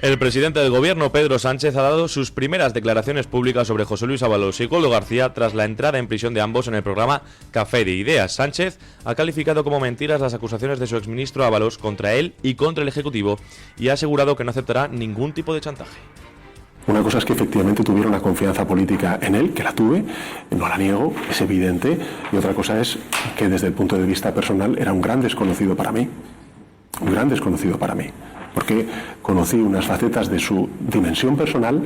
El presidente del gobierno, Pedro Sánchez, ha dado sus primeras declaraciones públicas sobre José Luis Ábalos y Koldo García tras la entrada en prisión de ambos en el programa Café de Ideas. Sánchez ha calificado como mentiras las acusaciones de su exministro Ábalos contra él y contra el Ejecutivo y ha asegurado que no aceptará ningún tipo de chantaje. Una cosa es que efectivamente tuviera una confianza política en él, que la tuve, no la niego, es evidente, y otra cosa es que desde el punto de vista personal era un gran desconocido para mí, porque conocí unas facetas de su dimensión personal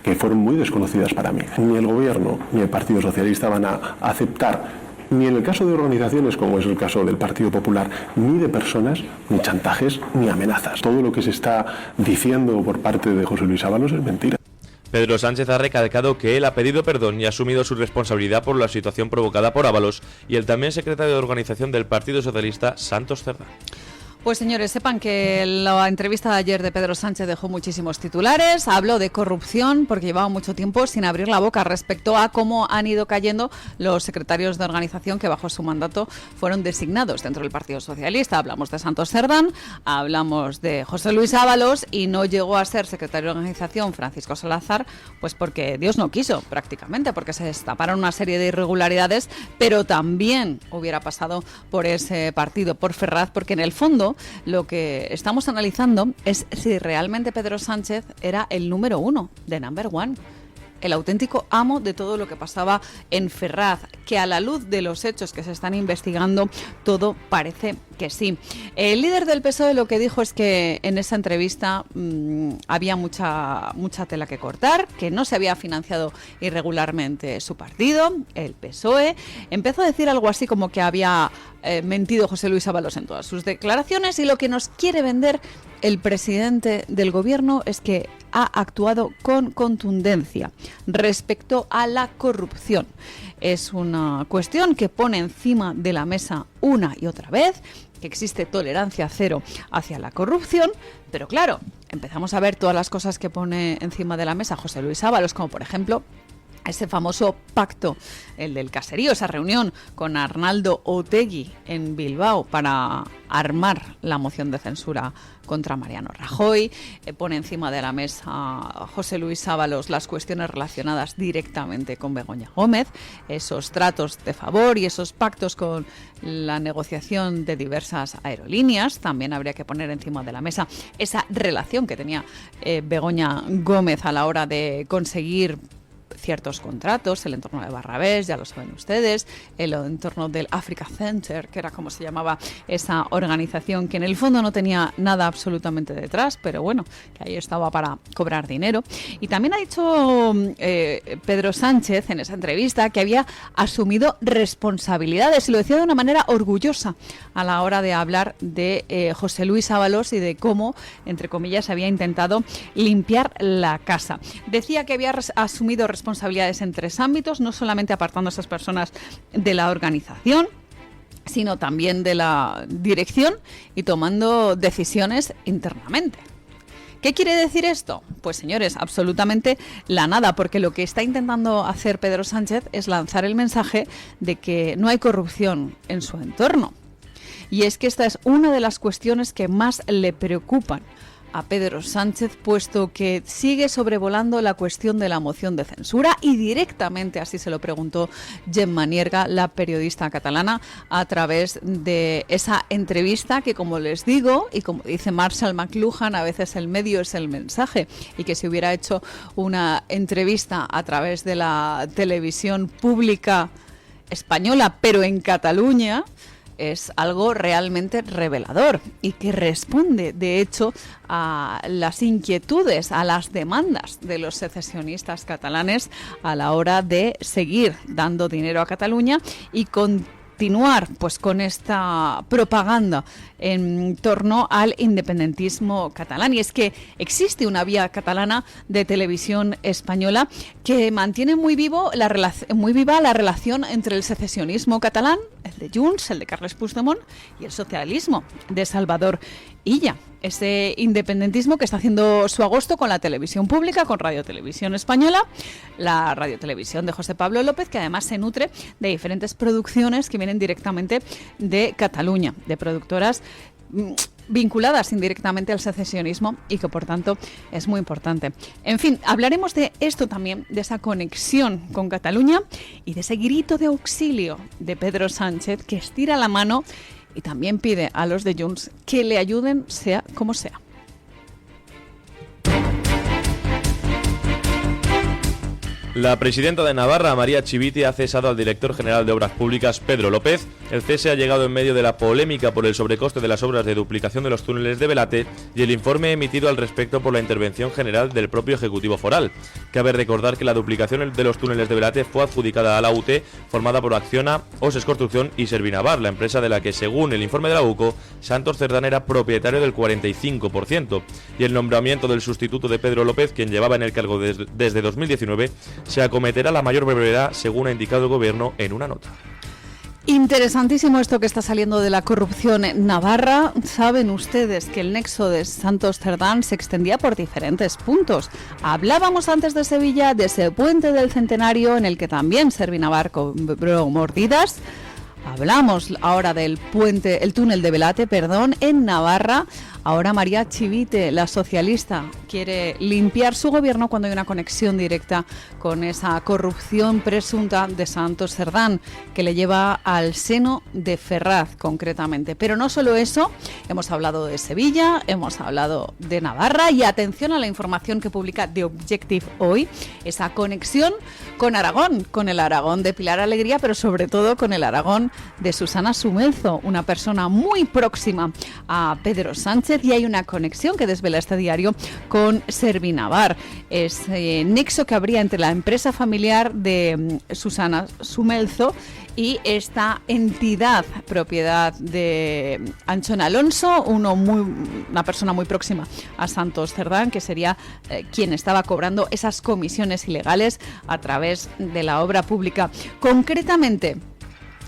que fueron muy desconocidas para mí. Ni el gobierno ni el Partido Socialista van a aceptar, ni en el caso de organizaciones como es el caso del Partido Popular, ni de personas, ni chantajes, ni amenazas. Todo lo que se está diciendo por parte de José Luis Ábalos es mentira. Pedro Sánchez ha recalcado que él ha pedido perdón y ha asumido su responsabilidad por la situación provocada por Ábalos y el también secretario de organización del Partido Socialista, Santos Cerdán. Pues señores, sepan que la entrevista de ayer de Pedro Sánchez dejó muchísimos titulares, habló de corrupción porque llevaba mucho tiempo sin abrir la boca respecto a cómo han ido cayendo los secretarios de organización que bajo su mandato fueron designados dentro del Partido Socialista. Hablamos de Santos Cerdán, hablamos de José Luis Ábalos y no llegó a ser secretario de organización Francisco Salazar, pues porque Dios no quiso prácticamente, porque se destaparon una serie de irregularidades, pero también hubiera pasado por ese partido, por Ferraz, porque en el fondo lo que estamos analizando es si realmente Pedro Sánchez era el número uno, de number one, el auténtico amo de todo lo que pasaba en Ferraz, que a la luz de los hechos que se están investigando, todo parece que sí. El líder del PSOE lo que dijo es que en esa entrevista había mucha tela que cortar, que no se había financiado irregularmente su partido, el PSOE. Empezó a decir algo así como que había mentido José Luis Ábalos en todas sus declaraciones y lo que nos quiere vender el presidente del gobierno es que ha actuado con contundencia respecto a la corrupción. Es una cuestión que pone encima de la mesa una y otra vez, que existe tolerancia cero hacia la corrupción, pero claro, empezamos a ver todas las cosas que pone encima de la mesa José Luis Ábalos, como por ejemplo ese famoso pacto, el del caserío, esa reunión con Arnaldo Otegi en Bilbao para armar la moción de censura contra Mariano Rajoy. Pone encima de la mesa José Luis Ábalos las cuestiones relacionadas directamente con Begoña Gómez, esos tratos de favor y esos pactos con la negociación de diversas aerolíneas. También habría que poner encima de la mesa esa relación que tenía Begoña Gómez a la hora de conseguir ciertos contratos, el entorno de Barrabés, ya lo saben ustedes, el entorno del Africa Center, que era como se llamaba esa organización, que en el fondo no tenía nada absolutamente detrás, pero bueno, que ahí estaba para cobrar dinero. Y también ha dicho Pedro Sánchez en esa entrevista que había asumido responsabilidades, y lo decía de una manera orgullosa a la hora de hablar de José Luis Ábalos y de cómo, entre comillas, había intentado limpiar la casa. Decía que había asumido responsabilidades en tres ámbitos, no solamente apartando a esas personas de la organización, sino también de la dirección y tomando decisiones internamente. ¿Qué quiere decir esto? Pues señores, absolutamente la nada, porque lo que está intentando hacer Pedro Sánchez es lanzar el mensaje de que no hay corrupción en su entorno. Y es que esta es una de las cuestiones que más le preocupan a Pedro Sánchez, puesto que sigue sobrevolando la cuestión de la moción de censura, y directamente así se lo preguntó Gemma Nierga, la periodista catalana, a través de esa entrevista que, como les digo, y como dice Marshall McLuhan, a veces el medio es el mensaje, y que si hubiera hecho una entrevista a través de la televisión pública española, pero en Cataluña, es algo realmente revelador y que responde, de hecho, a las inquietudes, a las demandas de los secesionistas catalanes a la hora de seguir dando dinero a Cataluña y continuar pues con esta propaganda en torno al independentismo catalán. Y es que existe una vía catalana de televisión española que mantiene muy viva la relación entre el secesionismo catalán, el de Junts, el de Carles Puigdemont, y el socialismo de Salvador Illa. Ese independentismo que está haciendo su agosto con la televisión pública, con Radio Televisión Española, la Radio Televisión de José Pablo López, que además se nutre de diferentes producciones que vienen directamente de Cataluña, de productoras vinculadas indirectamente al secesionismo y que por tanto es muy importante. En fin, hablaremos de esto también, de esa conexión con Cataluña y de ese grito de auxilio de Pedro Sánchez, que estira la mano y también pide a los de Junts que le ayuden sea como sea. La presidenta de Navarra, María Chivite, ha cesado al director general de Obras Públicas, Pedro López. El cese ha llegado en medio de la polémica por el sobrecoste de las obras de duplicación de los túneles de Belate y el informe emitido al respecto por la intervención general del propio Ejecutivo Foral. Cabe recordar que la duplicación de los túneles de Belate fue adjudicada a la UTE, formada por Acciona, Oses Construcción y Servinavar, la empresa de la que, según el informe de la UCO, Santos Cerdán era propietario del 45%. Y el nombramiento del sustituto de Pedro López, quien llevaba en el cargo desde 2019, se acometerá a la mayor brevedad, según ha indicado el Gobierno en una nota. Interesantísimo esto que está saliendo de la corrupción en Navarra. Saben ustedes que el nexo de Santos Cerdán se extendía por diferentes puntos. Hablábamos antes de Sevilla de ese puente del Centenario en el que también Servinavar cobró mordidas. Hablamos ahora del puente, el túnel de Belate, en Navarra. Ahora María Chivite, la socialista, quiere limpiar su gobierno cuando hay una conexión directa con esa corrupción presunta de Santos Cerdán, que le lleva al seno de Ferraz, concretamente. Pero no solo eso, hemos hablado de Sevilla, hemos hablado de Navarra y atención a la información que publica The Objective hoy, esa conexión con Aragón, con el Aragón de Pilar Alegría, pero sobre todo con el Aragón de Susana Sumelzo, una persona muy próxima a Pedro Sánchez, y hay una conexión que desvela este diario con Servinavar, ese nexo que habría entre la empresa familiar de Susana Sumelzo y esta entidad propiedad de Anchón Alonso, una persona muy próxima a Santos Cerdán, que sería quien estaba cobrando esas comisiones ilegales a través de la obra pública. Concretamente,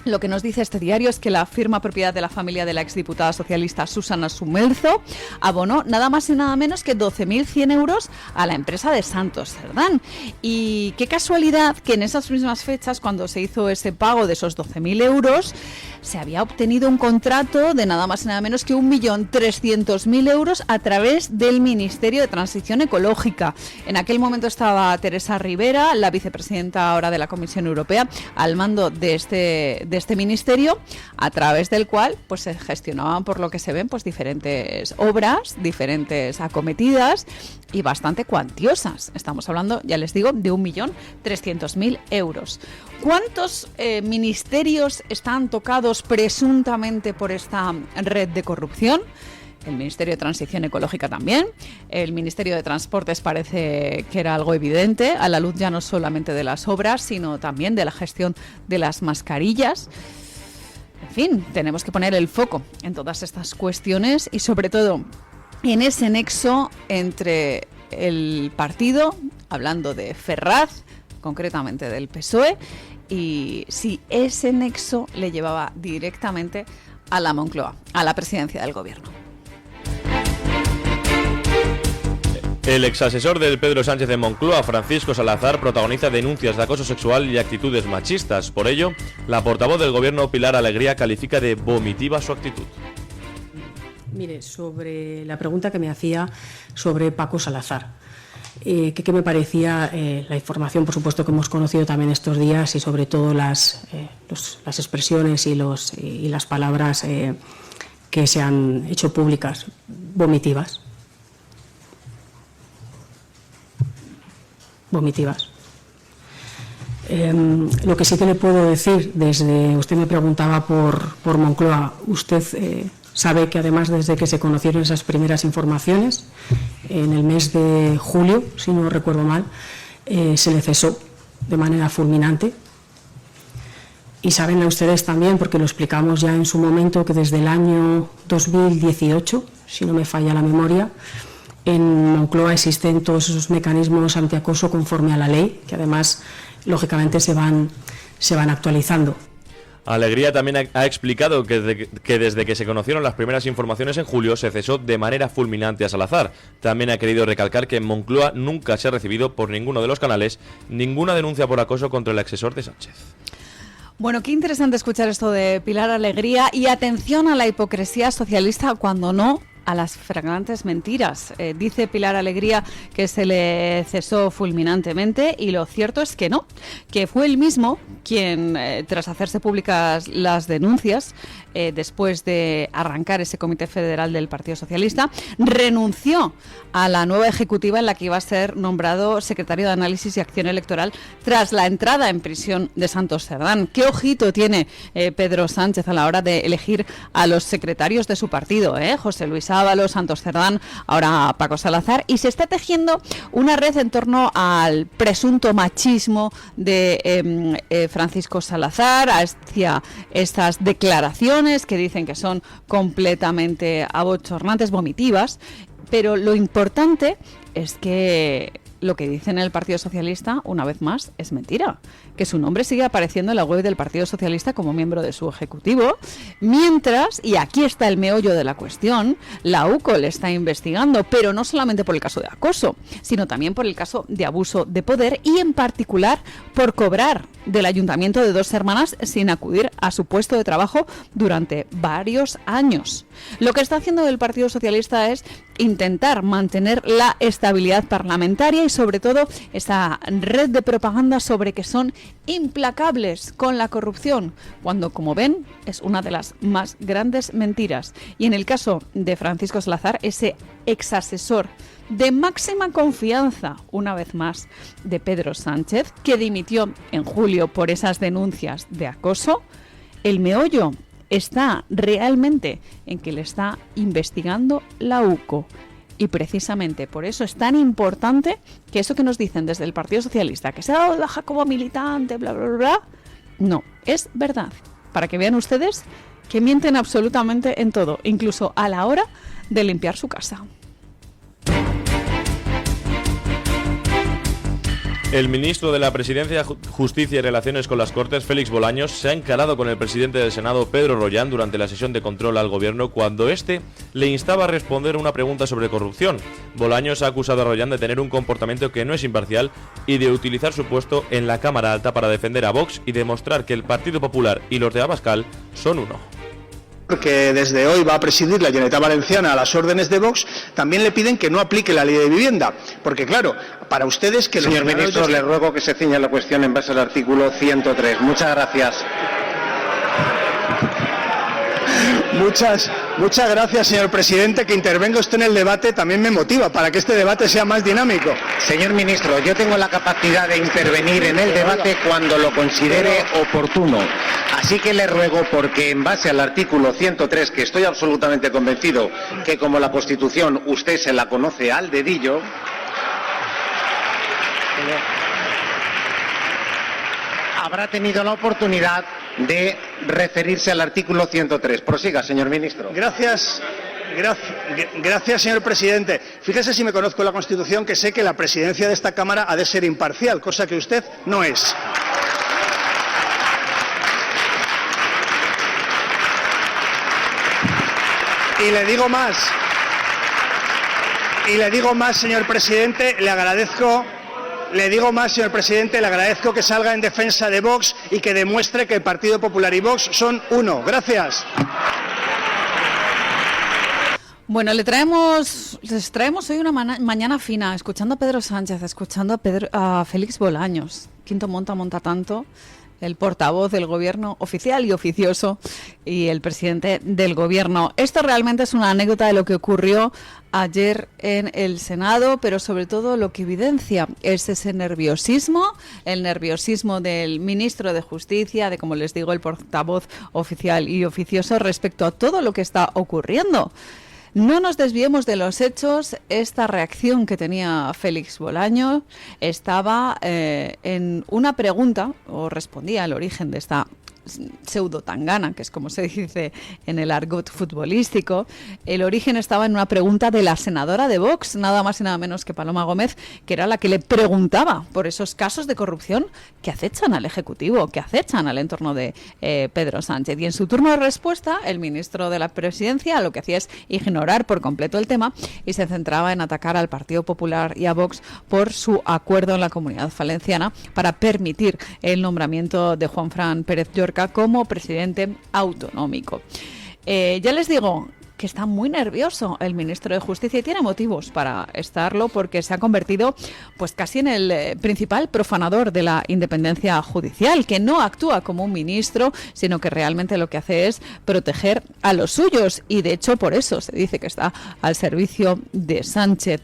lo que nos dice este diario es que la firma propiedad de la familia de la exdiputada socialista Susana Sumelzo abonó nada más y nada menos que 12.100 euros a la empresa de Santos Cerdán. Y qué casualidad que en esas mismas fechas, cuando se hizo ese pago de esos 12.000 euros, se había obtenido un contrato de nada más y nada menos que 1.300.000 euros a través del Ministerio de Transición Ecológica. En aquel momento estaba Teresa Rivera, la vicepresidenta ahora de la Comisión Europea, al mando de este ministerio, a través del cual pues se gestionaban, por lo que se ven, pues diferentes obras, diferentes acometidas y bastante cuantiosas. Estamos hablando, ya les digo, de 1.300.000 euros. ¿Cuántos ministerios están tocados presuntamente por esta red de corrupción? El Ministerio de Transición Ecológica también. El Ministerio de Transportes parece que era algo evidente, a la luz ya no solamente de las obras, sino también de la gestión de las mascarillas. En fin, tenemos que poner el foco en todas estas cuestiones y sobre todo en ese nexo entre el partido, hablando de Ferraz, concretamente del PSOE, y si ese nexo le llevaba directamente a la Moncloa, a la presidencia del Gobierno. El exasesor del Pedro Sánchez de Moncloa, Francisco Salazar, protagoniza denuncias de acoso sexual y actitudes machistas. Por ello, la portavoz del Gobierno, Pilar Alegría, califica de vomitiva su actitud. Mire, sobre la pregunta que me hacía sobre Paco Salazar, ¿qué me parecía la información, por supuesto, que hemos conocido también estos días y sobre todo las expresiones y las palabras que se han hecho públicas, vomitivas. Lo que sí que le puedo decir, usted me preguntaba por Moncloa, usted sabe que además desde que se conocieron esas primeras informaciones, en el mes de julio, si no recuerdo mal, se le cesó de manera fulminante. Y saben ustedes también, porque lo explicamos ya en su momento, que desde el año 2018, si no me falla la memoria, en Moncloa existen todos esos mecanismos antiacoso conforme a la ley, que además, lógicamente, se van actualizando. Alegría también ha explicado que desde que se conocieron las primeras informaciones en julio se cesó de manera fulminante a Salazar. También ha querido recalcar que en Moncloa nunca se ha recibido por ninguno de los canales ninguna denuncia por acoso contra el exasesor de Sánchez. Bueno, qué interesante escuchar esto de Pilar Alegría, y atención a la hipocresía socialista, cuando no a las flagrantes mentiras. Dice Pilar Alegría que se le cesó fulminantemente, y lo cierto es que no, que fue él mismo quien, tras hacerse públicas las denuncias, después de arrancar ese Comité Federal del Partido Socialista, renunció a la nueva ejecutiva en la que iba a ser nombrado secretario de Análisis y Acción Electoral tras la entrada en prisión de Santos Cerdán. ¿Qué ojito tiene Pedro Sánchez a la hora de elegir a los secretarios de su partido? José Luis Ábalos, Santos Cerdán, ahora Paco Salazar, y se está tejiendo una red en torno al presunto machismo de Francisco Salazar, hacia estas declaraciones que dicen que son completamente abochornantes, vomitivas, pero lo importante es que lo que dicen en el Partido Socialista, una vez más, es mentira. Que su nombre sigue apareciendo en la web del Partido Socialista como miembro de su ejecutivo, mientras, y aquí está el meollo de la cuestión, la UCO le está investigando, pero no solamente por el caso de acoso, sino también por el caso de abuso de poder, y en particular por cobrar del Ayuntamiento de Dos Hermanas sin acudir a su puesto de trabajo durante varios años. Lo que está haciendo el Partido Socialista es intentar mantener la estabilidad parlamentaria y sobre todo esa red de propaganda sobre que son implacables con la corrupción, cuando, como ven, es una de las más grandes mentiras. Y en el caso de Francisco Salazar, ese exasesor de máxima confianza, una vez más, de Pedro Sánchez, que dimitió en julio por esas denuncias de acoso, el meollo está realmente en que le está investigando la UCO. Y precisamente por eso es tan importante que eso que nos dicen desde el Partido Socialista, que se ha dado de baja como militante, bla, bla, bla, no, es verdad. Para que vean ustedes que mienten absolutamente en todo, incluso a la hora de limpiar su casa. El ministro de la Presidencia, Justicia y Relaciones con las Cortes, Félix Bolaños, se ha encarado con el presidente del Senado, Pedro Rollán, durante la sesión de control al gobierno cuando éste le instaba a responder una pregunta sobre corrupción. Bolaños ha acusado a Rollán de tener un comportamiento que no es imparcial y de utilizar su puesto en la Cámara Alta para defender a Vox y demostrar que el Partido Popular y los de Abascal son uno. Que desde hoy va a presidir la Generalitat Valenciana a las órdenes de Vox, también le piden que no aplique la ley de vivienda, porque claro, para ustedes que... Señor ministro, le ruego que se ciña la cuestión en base al artículo 103. Muchas gracias. Muchas gracias, señor presidente. Que intervenga usted en el debate también me motiva, para que este debate sea más dinámico. Señor ministro, yo tengo la capacidad de intervenir en el debate cuando lo considere oportuno. Así que le ruego, porque en base al artículo 103, que estoy absolutamente convencido que como la Constitución usted se la conoce al dedillo, habrá tenido la oportunidad de referirse al artículo 103. Prosiga, señor ministro. Gracias, señor presidente. Fíjese, si me conozco la Constitución, que sé que la presidencia de esta Cámara ha de ser imparcial, cosa que usted no es. Y le digo más, señor presidente, le agradezco que salga en defensa de Vox y que demuestre que el Partido Popular y Vox son uno. Gracias. Bueno, les traemos hoy una mañana fina, escuchando a Pedro Sánchez, escuchando a Félix Bolaños. Quinto monta tanto. El portavoz del gobierno oficial y oficioso y el presidente del gobierno. Esto realmente es una anécdota de lo que ocurrió ayer en el Senado, pero sobre todo lo que evidencia es ese nerviosismo, el nerviosismo del ministro de Justicia, de, como les digo, el portavoz oficial y oficioso respecto a todo lo que está ocurriendo. No nos desviemos de los hechos. Esta reacción que tenía Félix Bolaños estaba en una pregunta, o respondía al origen de esta pseudo tangana, que es como se dice en el argot futbolístico, el origen estaba en una pregunta de la senadora de Vox, nada más y nada menos que Paloma Gómez, que era la que le preguntaba por esos casos de corrupción que acechan al Ejecutivo, que acechan al entorno de Pedro Sánchez. Y en su turno de respuesta, el ministro de la Presidencia lo que hacía es ignorar por completo el tema y se centraba en atacar al Partido Popular y a Vox por su acuerdo en la Comunidad Valenciana para permitir el nombramiento de Juanfran Pérez Llorca como presidente autonómico. Ya les digo que está muy nervioso el ministro de Justicia y tiene motivos para estarlo porque se ha convertido pues casi en el principal profanador de la independencia judicial, que no actúa como un ministro, sino que realmente lo que hace es proteger a los suyos y de hecho por eso se dice que está al servicio de Sánchez.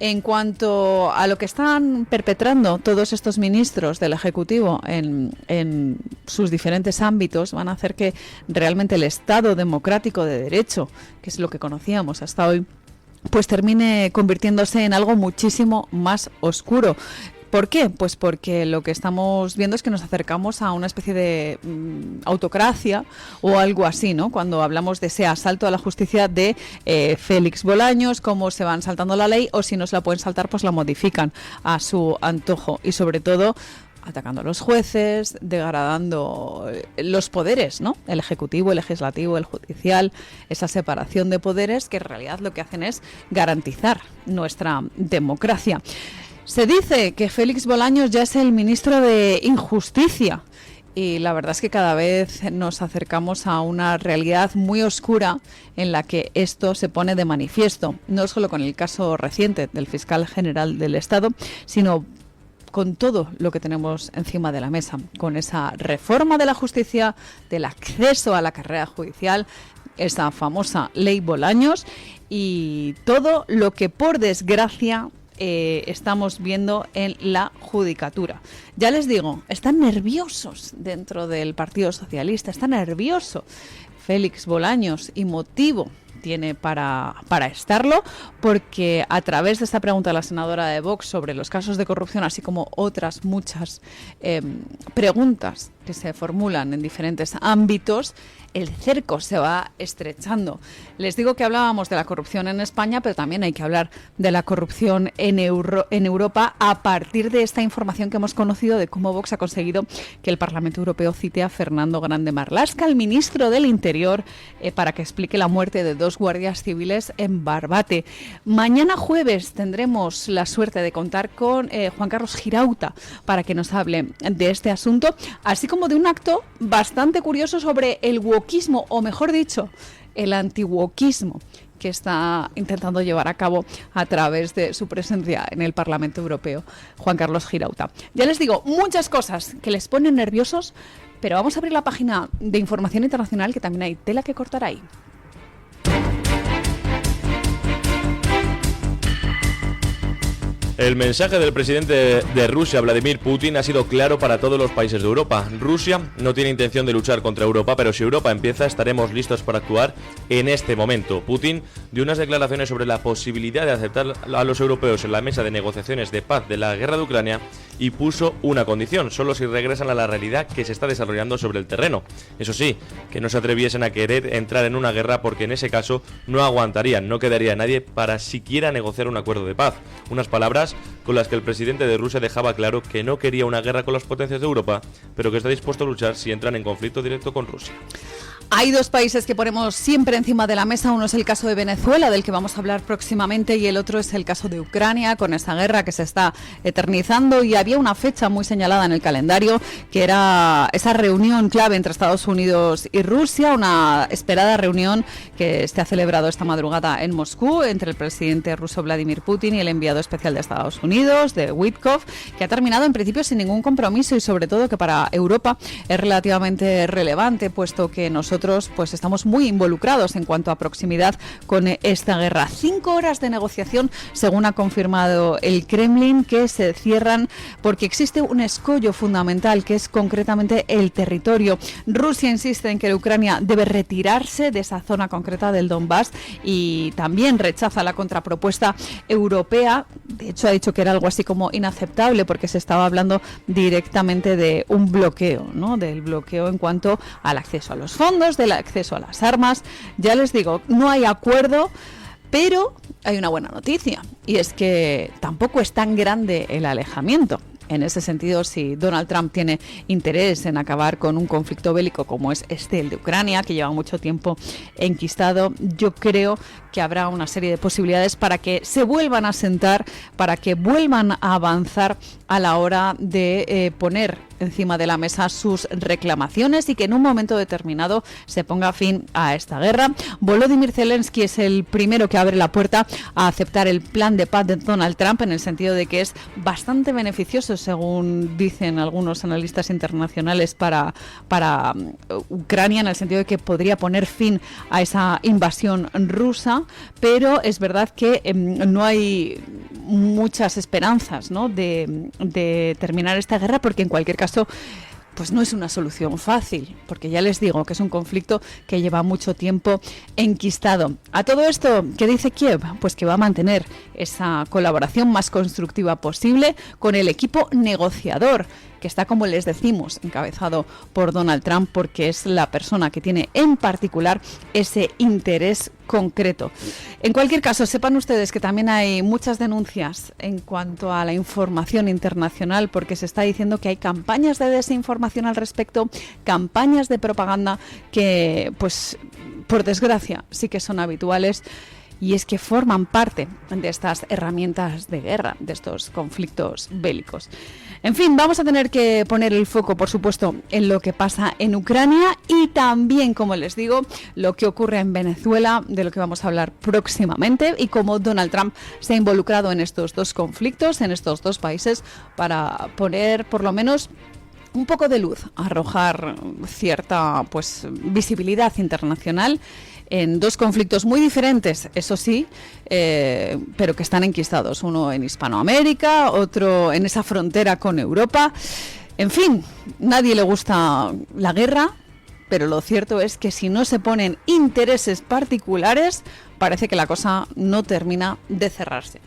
En cuanto a lo que están perpetrando todos estos ministros del Ejecutivo en sus diferentes ámbitos, van a hacer que realmente el Estado democrático de derecho, que es lo que conocíamos hasta hoy, pues termine convirtiéndose en algo muchísimo más oscuro. ¿Por qué? Pues porque lo que estamos viendo es que nos acercamos a una especie de autocracia o algo así, ¿no? Cuando hablamos de ese asalto a la justicia de Félix Bolaños, cómo se van saltando la ley o si no se la pueden saltar, pues la modifican a su antojo y sobre todo atacando a los jueces, degradando los poderes, ¿no? El ejecutivo, el legislativo, el judicial, esa separación de poderes que en realidad lo que hacen es garantizar nuestra democracia. Se dice que Félix Bolaños ya es el ministro de Injusticia y la verdad es que cada vez nos acercamos a una realidad muy oscura en la que esto se pone de manifiesto, no solo con el caso reciente del fiscal general del Estado, sino con todo lo que tenemos encima de la mesa, con esa reforma de la justicia, del acceso a la carrera judicial, esa famosa ley Bolaños y todo lo que por desgracia estamos viendo en la judicatura. Ya les digo, están nerviosos dentro del Partido Socialista, está nervioso Félix Bolaños y motivo tiene para estarlo, porque a través de esta pregunta de la senadora de Vox sobre los casos de corrupción, así como otras muchas preguntas que se formulan en diferentes ámbitos, el cerco se va estrechando. Les digo que hablábamos de la corrupción en España, pero también hay que hablar de la corrupción en Europa a partir de esta información que hemos conocido de cómo Vox ha conseguido que el Parlamento Europeo cite a Fernando Grande Marlaska, el ministro del Interior, para que explique la muerte de 2 guardias civiles en Barbate. Mañana jueves tendremos la suerte de contar con Juan Carlos Girauta para que nos hable de este asunto, así como de un acto bastante curioso sobre el wokismo, o mejor dicho, el antiwokismo que está intentando llevar a cabo a través de su presencia en el Parlamento Europeo, Juan Carlos Girauta. Ya les digo, muchas cosas que les ponen nerviosos, pero vamos a abrir la página de información internacional, que también hay tela que cortar ahí. El mensaje del presidente de Rusia, Vladimir Putin, ha sido claro para todos los países de Europa. Rusia no tiene intención de luchar contra Europa, pero si Europa empieza, estaremos listos para actuar en este momento. Putin dio unas declaraciones sobre la posibilidad de aceptar a los europeos en la mesa de negociaciones de paz de la guerra de Ucrania y puso una condición: solo si regresan a la realidad que se está desarrollando sobre el terreno. Eso sí, que no se atreviesen a querer entrar en una guerra, porque en ese caso no aguantarían, no quedaría nadie para siquiera negociar un acuerdo de paz. Unas palabras con las que el presidente de Rusia dejaba claro que no quería una guerra con las potencias de Europa, pero que está dispuesto a luchar si entran en conflicto directo con Rusia. Hay 2 países que ponemos siempre encima de la mesa. Uno es el caso de Venezuela, del que vamos a hablar próximamente, y el otro es el caso de Ucrania, con esa guerra que se está eternizando. Y había una fecha muy señalada en el calendario, que era esa reunión clave entre Estados Unidos y Rusia, una esperada reunión que se ha celebrado esta madrugada en Moscú entre el presidente ruso Vladimir Putin y el enviado especial de Estados Unidos, de Witkoff, que ha terminado en principio sin ningún compromiso y sobre todo que para Europa es relativamente relevante, puesto que nosotros nosotros pues estamos muy involucrados en cuanto a proximidad con esta guerra. 5 horas de negociación, según ha confirmado el Kremlin, que se cierran porque existe un escollo fundamental, que es concretamente el territorio. Rusia insiste en que Ucrania debe retirarse de esa zona concreta del Donbass y también rechaza la contrapropuesta europea. De hecho, ha dicho que era algo así como inaceptable, porque se estaba hablando directamente de un bloqueo, ¿no? Del bloqueo en cuanto al acceso a los fondos, del acceso a las armas. Ya les digo, no hay acuerdo, pero hay una buena noticia, y es que tampoco es tan grande el alejamiento. En ese sentido, si Donald Trump tiene interés en acabar con un conflicto bélico como es el de Ucrania, que lleva mucho tiempo enquistado, yo creo que habrá una serie de posibilidades para que se vuelvan a sentar, para que vuelvan a avanzar a la hora de poner encima de la mesa sus reclamaciones y que en un momento determinado se ponga fin a esta guerra. Volodymyr Zelensky es el primero que abre la puerta a aceptar el plan de paz de Donald Trump, en el sentido de que es bastante beneficioso, según dicen algunos analistas internacionales, para Ucrania, en el sentido de que podría poner fin a esa invasión rusa, pero es verdad que no hay muchas esperanzas, ¿no?, de terminar esta guerra, porque en cualquier caso pues no es una solución fácil, porque ya les digo que es un conflicto que lleva mucho tiempo enquistado. A todo esto, ¿qué dice Kiev? Pues que va a mantener esa colaboración más constructiva posible con el equipo negociador, que está, como les decimos, encabezado por Donald Trump, porque es la persona que tiene en particular ese interés concreto. En cualquier caso, sepan ustedes que también hay muchas denuncias en cuanto a la información internacional, porque se está diciendo que hay campañas de desinformación al respecto, campañas de propaganda que, pues, por desgracia, sí que son habituales. Y es que forman parte de estas herramientas de guerra, de estos conflictos bélicos. En fin, vamos a tener que poner el foco, por supuesto, en lo que pasa en Ucrania y también, como les digo, lo que ocurre en Venezuela, de lo que vamos a hablar próximamente, y cómo Donald Trump se ha involucrado en estos dos conflictos, en estos dos países, para poner, por lo menos, un poco de luz, arrojar cierta, pues, visibilidad internacional en dos conflictos muy diferentes, eso sí, pero que están enquistados, uno en Hispanoamérica, otro en esa frontera con Europa. En fin, nadie le gusta la guerra, pero lo cierto es que si no se ponen intereses particulares, parece que la cosa no termina de cerrarse.